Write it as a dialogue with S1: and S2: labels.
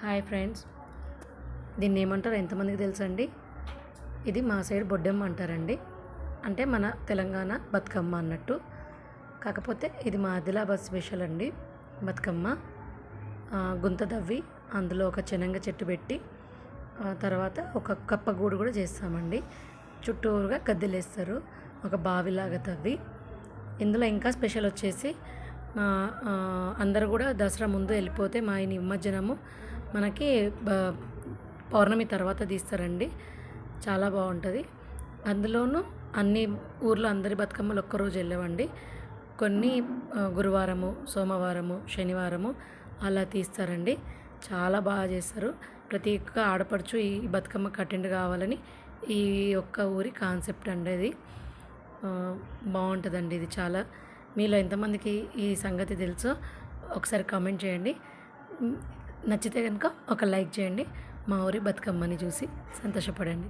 S1: Hi friends, దీన్ని ఏమంటారో ఎంతమందికి తెలుసండి? ఇది మా సైడ్ బొడ్డెమ్మ అంటారండి. అంటే మన తెలంగాణ బతుకమ్మ అన్నట్టు. కాకపోతే ఇది మా ఆదిలాబాద్ స్పెషల్ అండి. బతుకమ్మ గుంత తవ్వి అందులో ఒక చెనంగ చెట్టు పెట్టి తర్వాత ఒక కప్ప గూడు కూడా చేస్తామండి. చుట్టూరుగా గద్దెలేస్తారు, ఒక బావిలాగా తవ్వి. ఇందులో ఇంకా స్పెషల్ వచ్చేసి అందరూ కూడా దసరా ముందు వెళ్ళిపోతే మా ఈ నిమజ్జనము మనకి పౌర్ణమి తర్వాత తీస్తారండి. చాలా బాగుంటుంది. అందులోనూ అన్ని ఊర్లో అందరి బతుకమ్మలు ఒక్కరోజు వెళ్ళవండి. కొన్ని గురువారము, సోమవారము, శనివారము అలా తీస్తారండి. చాలా బాగా చేస్తారు. ప్రతి ఒక్క ఆడపడుచు ఈ బతుకమ్మకి అటెండ్ కావాలని ఈ ఒక్క ఊరి కాన్సెప్ట్ అండి. ఇది బాగుంటుందండి. ఇది చాలా, మీలో ఎంతమందికి ఈ సంగతి తెలుసో ఒకసారి కామెంట్ చేయండి. నచ్చితే కనుక ఒక లైక్ చేయండి. మా ఊరి బతుకమ్మని చూసి సంతోషపడండి.